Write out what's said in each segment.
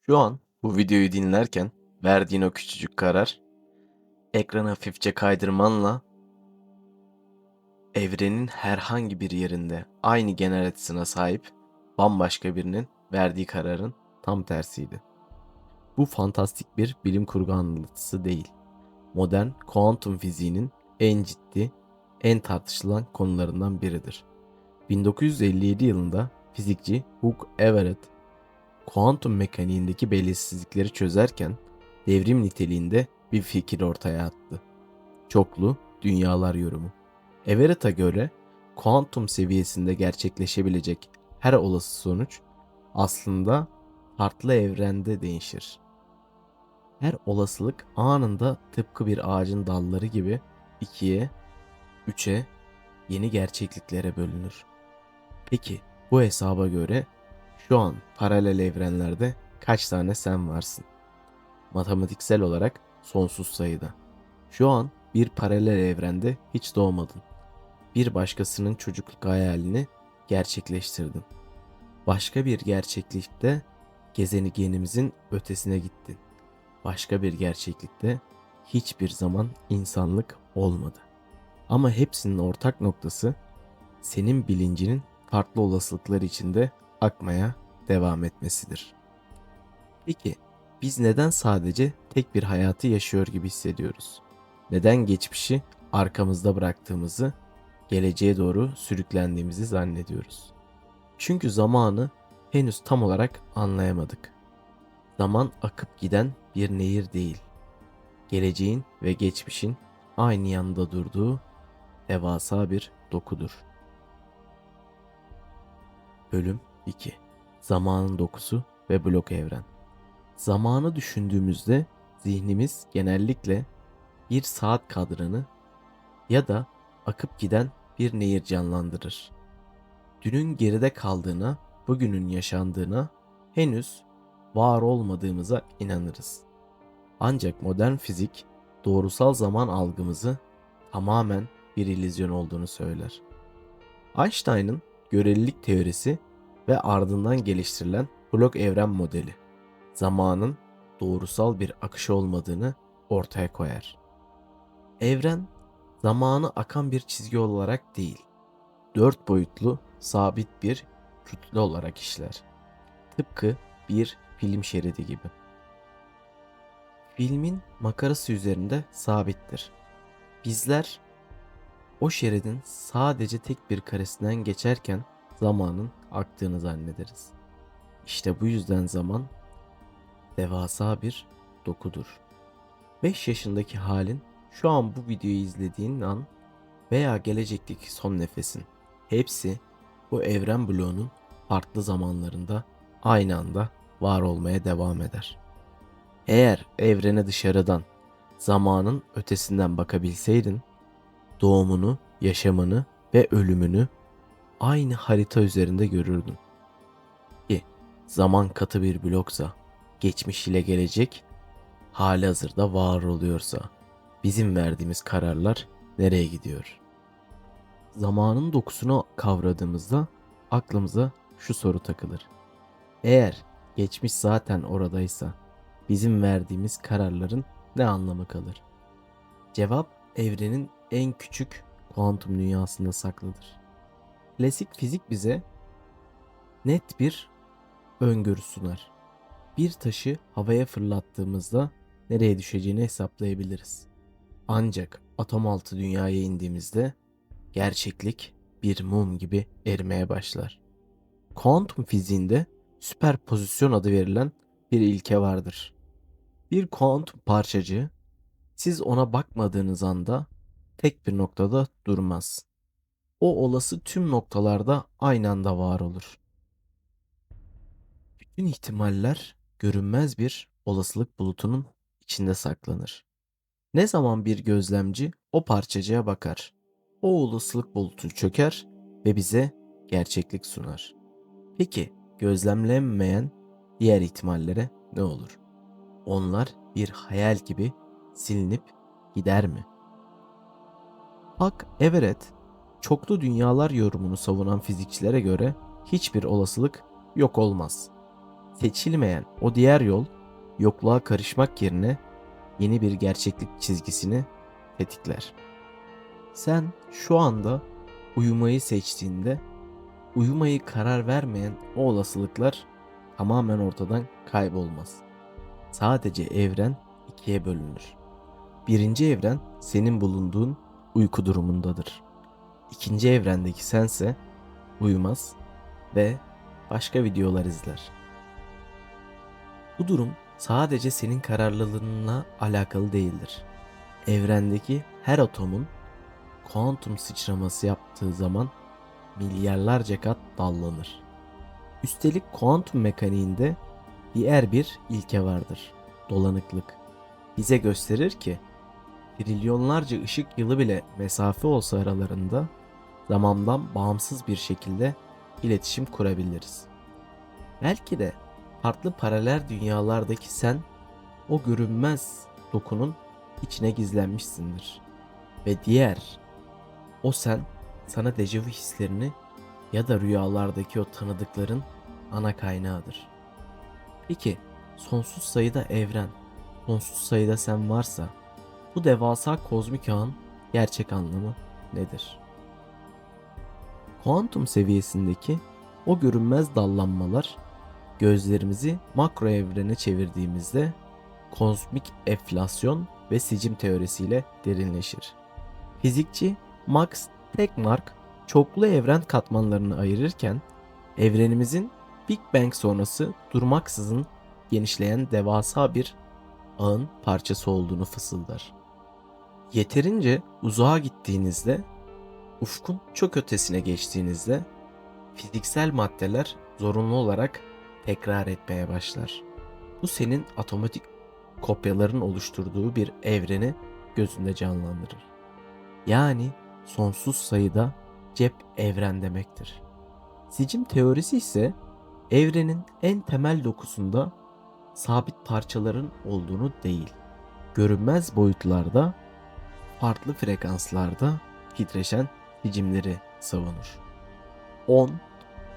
Şu an bu videoyu dinlerken verdiğin o küçücük karar, ekranı hafifçe kaydırmanla evrenin herhangi bir yerinde aynı genel açısına sahip bambaşka birinin verdiği kararın tam tersiydi. Bu fantastik bir bilim kurgu anlatısı değil. Modern kuantum fiziğinin en ciddi, en tartışılan konularından biridir. 1957 yılında fizikçi Hugh Everett kuantum mekaniğindeki belirsizlikleri çözerken devrim niteliğinde bir fikir ortaya attı. Çoklu dünyalar yorumu. Everett'a göre kuantum seviyesinde gerçekleşebilecek her olası sonuç aslında farklı evrende değişir. Her olasılık anında tıpkı bir ağacın dalları gibi ikiye, üçe, yeni gerçekliklere bölünür. Peki bu hesaba göre şu an paralel evrenlerde kaç tane sen varsın? Matematiksel olarak sonsuz sayıda. Şu an bir paralel evrende hiç doğmadın. Bir başkasının çocukluk hayalini gerçekleştirdin. Başka bir gerçeklikte gezegenimizin ötesine gittin. Başka bir gerçeklikte hiçbir zaman insanlık olmadı. Ama hepsinin ortak noktası senin bilincinin farklı olasılıklar içinde akmaya devam etmesidir. Peki biz neden sadece tek bir hayatı yaşıyor gibi hissediyoruz? Neden geçmişi arkamızda bıraktığımızı, geleceğe doğru sürüklendiğimizi zannediyoruz? Çünkü zamanı henüz tam olarak anlayamadık. Zaman akıp giden bir nehir değil. Geleceğin ve geçmişin aynı yanda durduğu devasa bir dokudur. Bölüm 2. Zamanın dokusu ve blok evren. Zamanı düşündüğümüzde zihnimiz genellikle bir saat kadranı ya da akıp giden bir nehir canlandırır. Dünün geride kaldığına, bugünün yaşandığına, henüz var olmadığımıza inanırız. Ancak modern fizik doğrusal zaman algımızı tamamen bir illüzyon olduğunu söyler. Einstein'ın görelilik teorisi ve ardından geliştirilen blok evren modeli zamanın doğrusal bir akışı olmadığını ortaya koyar. Evren zamanı akan bir çizgi olarak değil, dört boyutlu sabit bir kütle olarak işler. Tıpkı bir film şeridi gibi. Filmin makarası üzerinde sabittir. Bizler o şeridin sadece tek bir karesinden geçerken zamanın aktığını zannederiz. İşte bu yüzden zaman devasa bir dokudur. 5 yaşındaki halin şu an bu videoyu izlediğin an veya gelecekteki son nefesin hepsi bu evren bloğunun farklı zamanlarında aynı anda var olmaya devam eder. Eğer evrene dışarıdan zamanın ötesinden bakabilseydin doğumunu, yaşamını ve ölümünü aynı harita üzerinde görürdün. Ki zaman katı bir bloksa, geçmiş ile gelecek halihazırda var oluyorsa bizim verdiğimiz kararlar nereye gidiyor? Zamanın dokusunu kavradığımızda aklımıza şu soru takılır. Eğer geçmiş zaten oradaysa bizim verdiğimiz kararların ne anlamı kalır? Cevap evrenin en küçük kuantum dünyasında saklıdır. Klasik fizik bize net bir öngörü sunar. Bir taşı havaya fırlattığımızda nereye düşeceğini hesaplayabiliriz. Ancak atom altı dünyaya indiğimizde gerçeklik bir mum gibi erimeye başlar. Kuantum fiziğinde süperpozisyon adı verilen bir ilke vardır. Bir kuantum parçacığı siz ona bakmadığınız anda tek bir noktada durmaz. O olası tüm noktalarda aynı anda var olur. Bütün ihtimaller görünmez bir olasılık bulutunun içinde saklanır. Ne zaman bir gözlemci o parçacığa bakar, o olasılık bulutu çöker ve bize gerçeklik sunar. Peki gözlemlenmeyen diğer ihtimallere ne olur? Onlar bir hayal gibi silinip gider mi? Hak Everett, çoklu dünyalar yorumunu savunan fizikçilere göre hiçbir olasılık yok olmaz. Seçilmeyen o diğer yol yokluğa karışmak yerine yeni bir gerçeklik çizgisini tetikler. Sen şu anda uyumayı seçtiğinde uyumayı karar vermeyen o olasılıklar tamamen ortadan kaybolmaz. Sadece evren ikiye bölünür. Birinci evren senin bulunduğun uyku durumundadır. İkinci evrendeki sense uyumaz ve başka videolar izler. Bu durum sadece senin kararlılığınla alakalı değildir. Evrendeki her atomun kuantum sıçraması yaptığı zaman milyarlarca kat dallanır. Üstelik kuantum mekaniğinde diğer bir ilke vardır. Dolanıklık. Bize gösterir ki trilyonlarca ışık yılı bile mesafe olsa aralarında zamandan bağımsız bir şekilde iletişim kurabiliriz. Belki de farklı paralel dünyalardaki sen o görünmez dokunun içine gizlenmişsindir. Ve diğer o sen sana dejavu hislerini ya da rüyalardaki o tanıdıkların ana kaynağıdır. Peki sonsuz sayıda evren, sonsuz sayıda sen varsa bu devasa kozmik ağın gerçek anlamı nedir? Kuantum seviyesindeki o görünmez dallanmalar gözlerimizi makro evrene çevirdiğimizde kozmik enflasyon ve sicim teorisiyle derinleşir. Fizikçi Max Tegmark çoklu evren katmanlarını ayırırken evrenimizin Big Bang sonrası durmaksızın genişleyen devasa bir ağın parçası olduğunu fısıldar. Yeterince uzağa gittiğinizde, ufkun çok ötesine geçtiğinizde fiziksel maddeler zorunlu olarak tekrar etmeye başlar. Bu senin otomatik kopyaların oluşturduğu bir evreni gözünde canlandırır. Yani sonsuz sayıda cep evren demektir. Sicim teorisi ise evrenin en temel dokusunda sabit parçaların olduğunu değil, görünmez boyutlarda, farklı frekanslarda titreşen sicimleri savunur. 10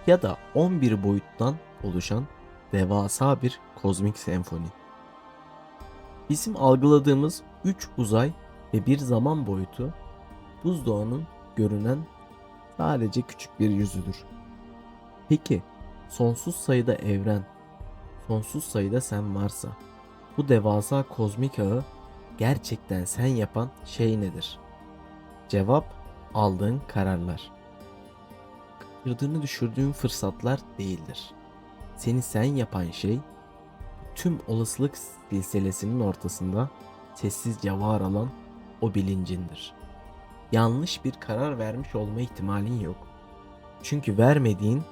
ya da 11 boyuttan oluşan devasa bir kozmik senfoni. Bizim algıladığımız 3 uzay ve bir zaman boyutu buzdağının görünen sadece küçük bir yüzüdür. Peki sonsuz sayıda evren, sonsuz sayıda sen varsa bu devasa kozmik ağı gerçekten sen yapan şey nedir? Cevap aldığın kararlar. Kaçırdığını düşürdüğün fırsatlar değildir. Seni sen yapan şey tüm olasılık silsilesinin ortasında sessizce var olan o bilincindir. Yanlış bir karar vermiş olma ihtimalin yok. Çünkü vermediğin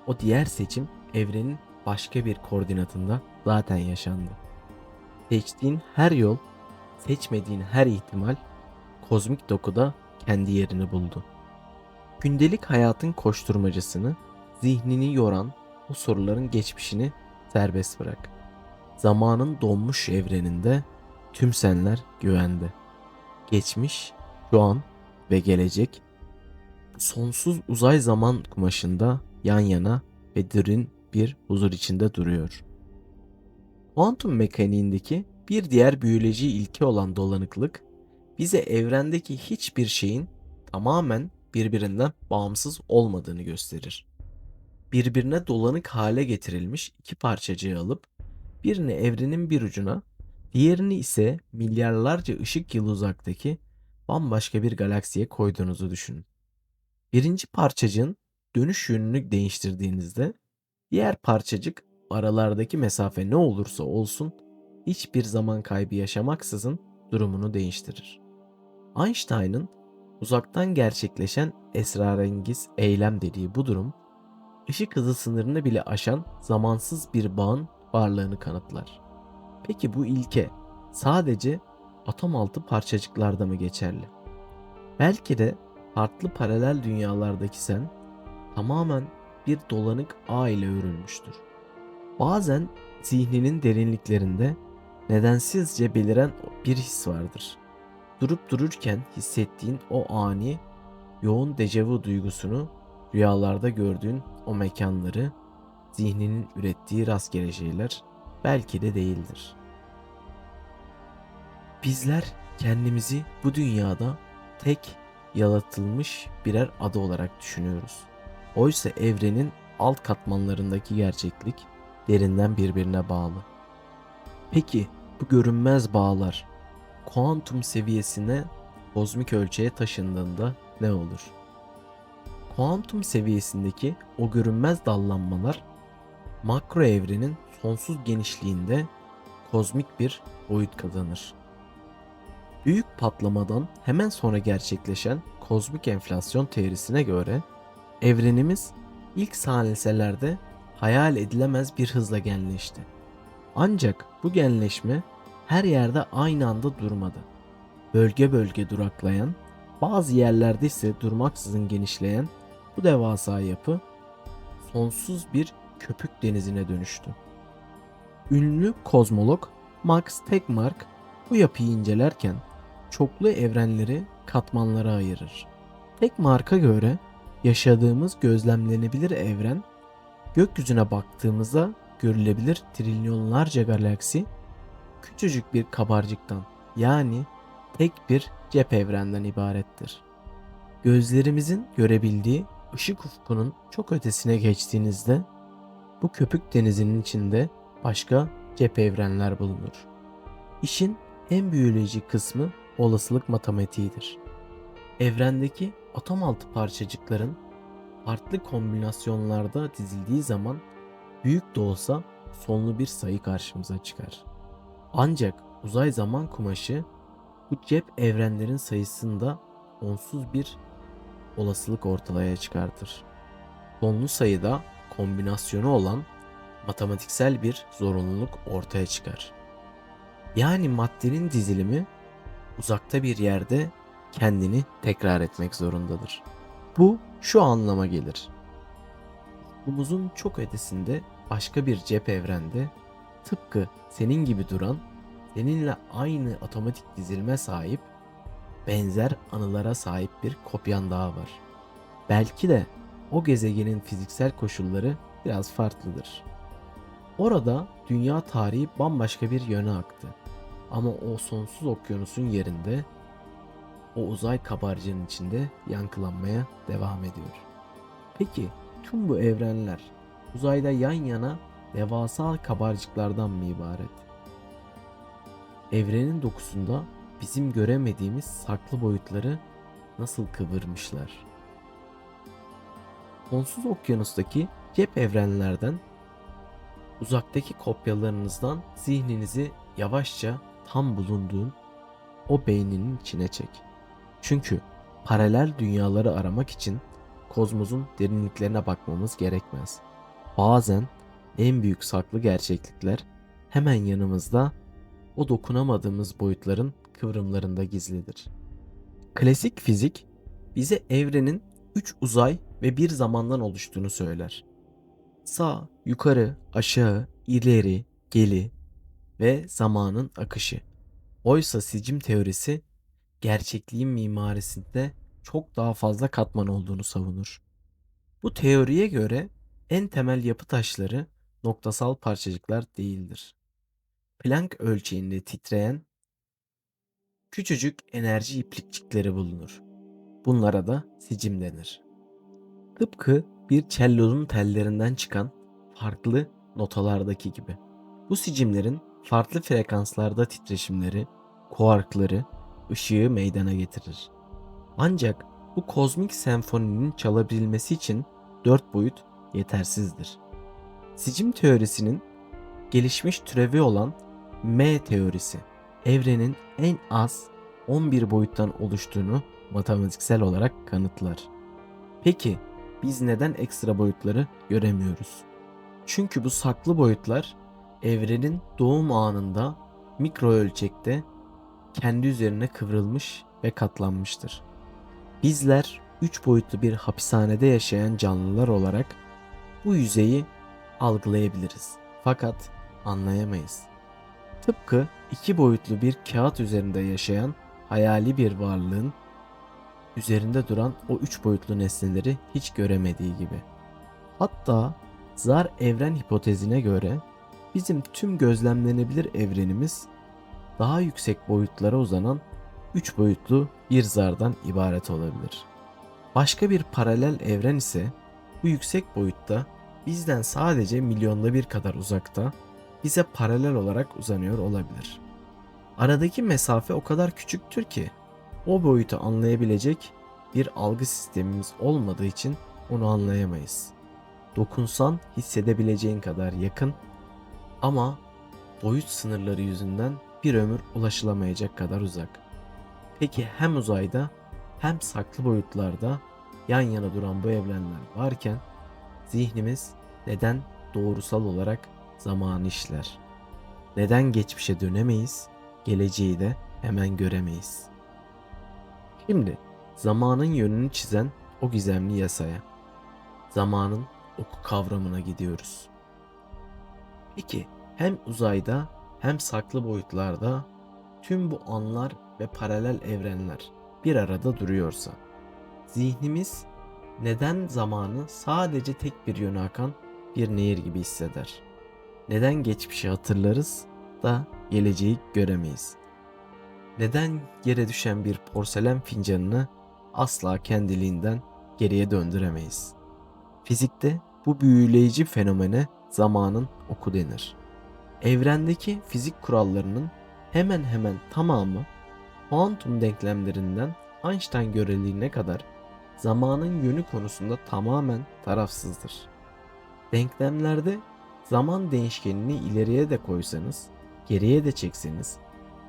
o diğer seçim evrenin başka bir koordinatında zaten yaşandı. Seçtiğin her yol, seçmediğin her ihtimal kozmik dokuda kendi yerini buldu. Gündelik hayatın koşturmacasını, zihnini yoran o soruların geçmişini serbest bırak. Zamanın donmuş evreninde tüm senler güvende. Geçmiş, şu an ve gelecek sonsuz uzay zaman kumaşında yan yana ve derin bir huzur içinde duruyor. Kuantum mekaniğindeki bir diğer biyoloji ilke olan dolanıklık bize evrendeki hiçbir şeyin tamamen birbirinden bağımsız olmadığını gösterir. Birbirine dolanık hale getirilmiş iki parçacığı alıp birini evrenin bir ucuna, diğerini ise milyarlarca ışık yılı uzaktaki bambaşka bir galaksiye koyduğunuzu düşünün. Birinci parçacığın dönüş yönünü değiştirdiğinizde diğer parçacık aralardaki mesafe ne olursa olsun hiçbir zaman kaybı yaşamaksızın durumunu değiştirir. Einstein'ın uzaktan gerçekleşen esrarengiz eylem dediği bu durum, ışık hızı sınırını bile aşan zamansız bir bağın varlığını kanıtlar. Peki bu ilke sadece atom altı parçacıklarda mı geçerli? Belki de farklı paralel dünyalardaki sen tamamen bir dolanık ağ ile örülmüştür. Bazen zihninin derinliklerinde nedensizce beliren bir his vardır. Durup dururken hissettiğin o ani, yoğun dejavu duygusunu, rüyalarda gördüğün o mekanları, zihninin ürettiği rastgele şeyler belki de değildir. Bizler kendimizi bu dünyada tek yaratılmış birer ada olarak düşünüyoruz. Oysa evrenin alt katmanlarındaki gerçeklik derinden birbirine bağlı. Peki bu görünmez bağlar kuantum seviyesine, kozmik ölçeğe taşındığında ne olur? Kuantum seviyesindeki o görünmez dallanmalar makro evrenin sonsuz genişliğinde kozmik bir boyut kazanır. Büyük patlamadan hemen sonra gerçekleşen kozmik enflasyon teorisine göre evrenimiz ilk saniyeselerde hayal edilemez bir hızla genleşti. Ancak bu genleşme her yerde aynı anda durmadı. Bölge bölge duraklayan, bazı yerlerde ise durmaksızın genişleyen bu devasa yapı sonsuz bir köpük denizine dönüştü. Ünlü kozmolog Max Tegmark bu yapıyı incelerken çoklu evrenleri katmanlara ayırır. Tegmark'a göre yaşadığımız gözlemlenebilir evren, gökyüzüne baktığımızda görülebilir trilyonlarca galaksi küçücük bir kabarcıktan, yani tek bir cep evrenden ibarettir. Gözlerimizin görebildiği ışık ufkunun çok ötesine geçtiğinizde bu köpük denizinin içinde başka cep evrenler bulunur. İşin en büyüleyici kısmı olasılık matematiğidir. Evrendeki atom altı parçacıkların farklı kombinasyonlarda dizildiği zaman büyük de olsa sonlu bir sayı karşımıza çıkar. Ancak uzay zaman kumaşı bu cep evrenlerin sayısında sonsuz bir olasılık ortaya çıkartır. Sonlu sayıda kombinasyonu olan matematiksel bir zorunluluk ortaya çıkar. Yani maddenin dizilimi uzakta bir yerde kendini tekrar etmek zorundadır. Bu şu anlama gelir. Ufkumuzun çok ötesinde başka bir cep evrende tıpkı senin gibi duran, seninle aynı otomatik dizilme sahip, benzer anılara sahip bir kopyan daha var. Belki de o gezegenin fiziksel koşulları biraz farklıdır. Orada dünya tarihi bambaşka bir yöne aktı. Ama o sonsuz okyanusun yerinde, o uzay kabarcığının içinde yankılanmaya devam ediyor. Peki tüm bu evrenler uzayda yan yana devasa kabarcıklardan mı ibaret? Evrenin dokusunda bizim göremediğimiz saklı boyutları nasıl kıvırmışlar? Sonsuz okyanustaki cep evrenlerden, uzaktaki kopyalarınızdan zihninizi yavaşça tam bulunduğun o beyninin içine çek. Çünkü paralel dünyaları aramak için kozmosun derinliklerine bakmamız gerekmez. Bazen en büyük saklı gerçeklikler hemen yanımızda, o dokunamadığımız boyutların kıvrımlarında gizlidir. Klasik fizik bize evrenin 3 uzay ve bir zamandan oluştuğunu söyler. Sağ, yukarı, aşağı, ileri, geri ve zamanın akışı. Oysa sicim teorisi gerçekliğin mimarisinde çok daha fazla katman olduğunu savunur. Bu teoriye göre en temel yapı taşları noktasal parçacıklar değildir. Planck ölçeğinde titreyen küçücük enerji iplikçikleri bulunur. Bunlara da sicim denir. Tıpkı bir cellonun tellerinden çıkan farklı notalardaki gibi. Bu sicimlerin farklı frekanslarda titreşimleri, kuarkları, ışığı meydana getirir. Ancak bu kozmik senfoninin çalabilmesi için 4 boyut yetersizdir. Sicim teorisinin gelişmiş türevi olan M teorisi, evrenin en az 11 boyuttan oluştuğunu matematiksel olarak kanıtlar. Peki biz neden ekstra boyutları göremiyoruz? Çünkü bu saklı boyutlar evrenin doğum anında mikro ölçekte kendi üzerine kıvrılmış ve katlanmıştır. Bizler 3 boyutlu bir hapishanede yaşayan canlılar olarak bu yüzeyi algılayabiliriz. Fakat anlayamayız. Tıpkı 2 boyutlu bir kağıt üzerinde yaşayan hayali bir varlığın üzerinde duran o 3 boyutlu nesneleri hiç göremediği gibi. Hatta Zar evren hipotezine göre bizim tüm gözlemlenebilir evrenimiz daha yüksek boyutlara uzanan 3 boyutlu bir zardan ibaret olabilir. Başka bir paralel evren ise bu yüksek boyutta bizden sadece milyonda bir kadar uzakta bize paralel olarak uzanıyor olabilir. Aradaki mesafe o kadar küçüktür ki o boyutu anlayabilecek bir algı sistemimiz olmadığı için onu anlayamayız. Dokunsan hissedebileceğin kadar yakın ama boyut sınırları yüzünden bir ömür ulaşılamayacak kadar uzak. Peki hem uzayda hem saklı boyutlarda yan yana duran bu evrenler varken zihnimiz neden doğrusal olarak zamanı işler? Neden geçmişe dönemeyiz, geleceği de hemen göremeyiz? Şimdi zamanın yönünü çizen o gizemli yasaya, zamanın oku kavramına gidiyoruz. Peki hem uzayda hem saklı boyutlarda tüm bu anlar ve paralel evrenler bir arada duruyorsa, zihnimiz neden zamanı sadece tek bir yöne akan bir nehir gibi hisseder? Neden geçmişi hatırlarız da geleceği göremeyiz? Neden yere düşen bir porselen fincanını asla kendiliğinden geriye döndüremeyiz? Fizikte bu büyüleyici fenomene zamanın oku denir. Evrendeki fizik kurallarının hemen hemen tamamı kuantum denklemlerinden Einstein göreliğine kadar zamanın yönü konusunda tamamen tarafsızdır. Denklemlerde zaman değişkenini ileriye de koysanız, geriye de çekseniz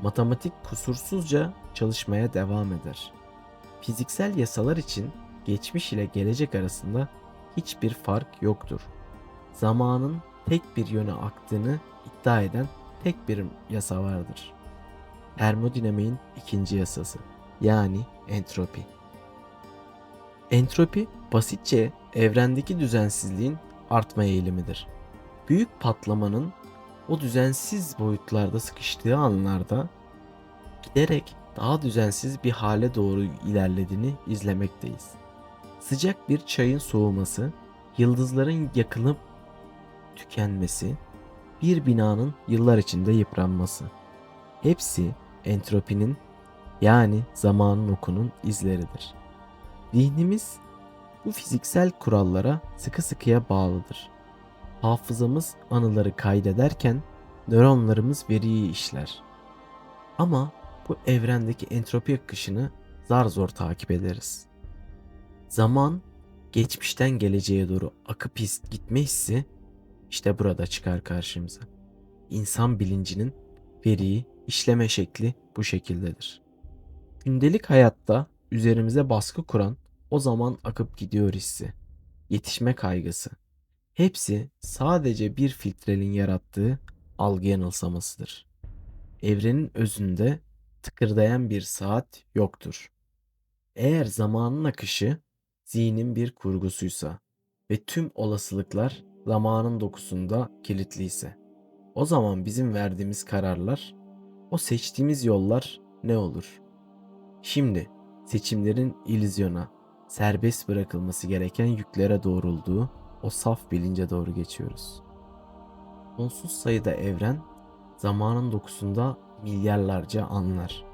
matematik kusursuzca çalışmaya devam eder. Fiziksel yasalar için geçmiş ile gelecek arasında hiçbir fark yoktur. Zamanın tek bir yöne aktığını iddia eden tek bir yasa vardır. Termodinamiğin ikinci yasası, yani entropi. Entropi basitçe evrendeki düzensizliğin artma eğilimidir. Büyük patlamanın o düzensiz boyutlarda sıkıştığı anlarda giderek daha düzensiz bir hale doğru ilerlediğini izlemekteyiz. Sıcak bir çayın soğuması, yıldızların yakılıp tükenmesi, bir binanın yıllar içinde yıpranması. Hepsi entropinin, yani zamanın okunun izleridir. Zihnimiz bu fiziksel kurallara sıkı sıkıya bağlıdır. Hafızamız anıları kaydederken nöronlarımız veriyi işler. Ama bu evrendeki entropi akışını zar zor takip ederiz. Zaman geçmişten geleceğe doğru akıp gitme hissi işte burada çıkar karşımıza. İnsan bilincinin veriyi işleme şekli bu şekildedir. Gündelik hayatta üzerimize baskı kuran o zaman akıp gidiyor hissi, yetişme kaygısı, hepsi sadece bir filtrenin yarattığı algı yanılsamasıdır. Evrenin özünde tıkırdayan bir saat yoktur. Eğer zamanın akışı zihnin bir kurgusuysa ve tüm olasılıklar zamanın dokusunda kilitliyse, o zaman bizim verdiğimiz kararlar, o seçtiğimiz yollar ne olur? Şimdi seçimlerin illüzyona, serbest bırakılması gereken yüklere doğrulduğu o saf bilince doğru geçiyoruz. Sonsuz sayıda evren, zamanın dokusunda milyarlarca anlar.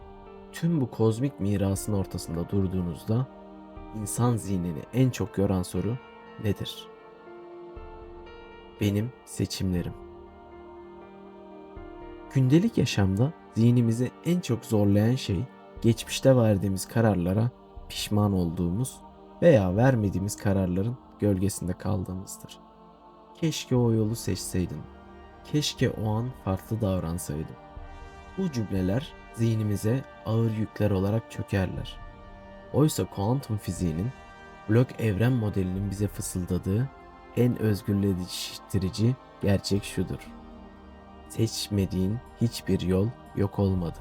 Tüm bu kozmik mirasın ortasında durduğunuzda insan zihnini en çok yoran soru nedir? Benim seçimlerim. Gündelik yaşamda zihnimizi en çok zorlayan şey geçmişte verdiğimiz kararlara pişman olduğumuz veya vermediğimiz kararların gölgesinde kaldığımızdır. Keşke o yolu seçseydim. Keşke o an farklı davransaydım. Bu cümleler zihnimize ağır yükler olarak çökerler. Oysa kuantum fiziğinin blok evren modelinin bize fısıldadığı en özgürleştirici gerçek şudur: seçmediğin hiçbir yol yok olmadı.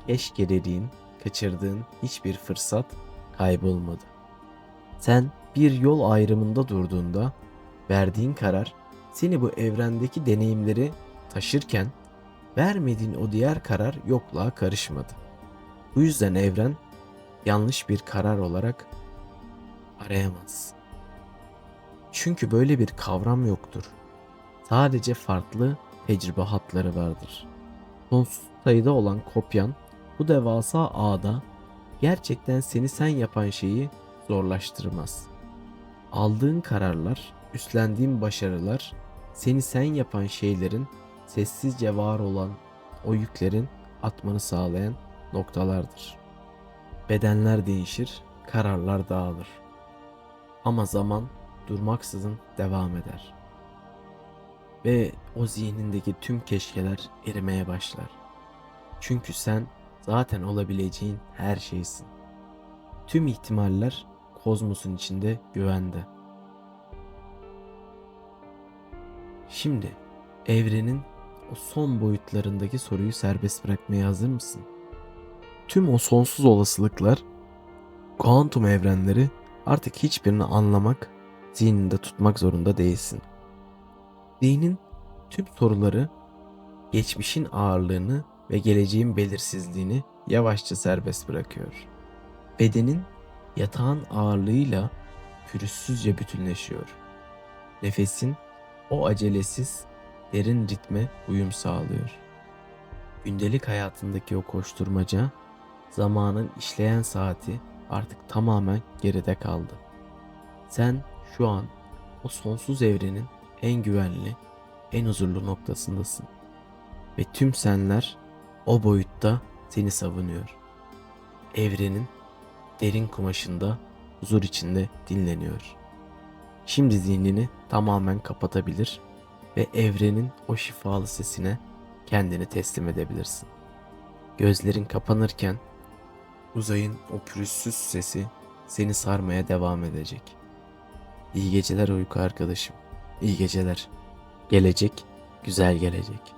Keşke dediğin, kaçırdığın hiçbir fırsat kaybolmadı. Sen bir yol ayrımında durduğunda verdiğin karar seni bu evrendeki deneyimleri taşırken vermediğin o diğer karar yokluğa karışmadı. Bu yüzden evren yanlış bir karar olarak arayamaz. Çünkü böyle bir kavram yoktur. Sadece farklı tecrübe hatları vardır. Sonsuz sayıda olan kopyan bu devasa ağda gerçekten seni sen yapan şeyi zorlaştırmaz. Aldığın kararlar, üstlendiğin başarılar, seni sen yapan şeylerin sessizce var olan o yüklerin atmanı sağlayan noktalardır. Bedenler değişir, kararlar dağılır. Ama zaman durmaksızın devam eder. Ve o zihnindeki tüm keşkeler erimeye başlar. Çünkü sen zaten olabileceğin her şeysin. Tüm ihtimaller kozmosun içinde güvende. Şimdi evrenin o son boyutlarındaki soruyu serbest bırakmaya hazır mısın? Tüm o sonsuz olasılıklar, kuantum evrenleri artık hiçbirini anlamak, zihninde tutmak zorunda değilsin. Zihnin tüm soruları, geçmişin ağırlığını ve geleceğin belirsizliğini yavaşça serbest bırakıyor. Bedenin yatağın ağırlığıyla pürüzsüzce bütünleşiyor. Nefesin o acelesiz, derin ritme uyum sağlıyor. Gündelik hayatındaki o koşturmaca, zamanın işleyen saati artık tamamen geride kaldı. Sen şu an o sonsuz evrenin en güvenli, en huzurlu noktasındasın. Ve tüm senler o boyutta seni savunuyor. Evrenin derin kumaşında huzur içinde dinleniyor. Şimdi zihnini tamamen kapatabilir ve evrenin o şifalı sesine kendini teslim edebilirsin. Gözlerin kapanırken uzayın o pürüzsüz sesi seni sarmaya devam edecek. İyi geceler uyku arkadaşım. İyi geceler. Gelecek güzel gelecek.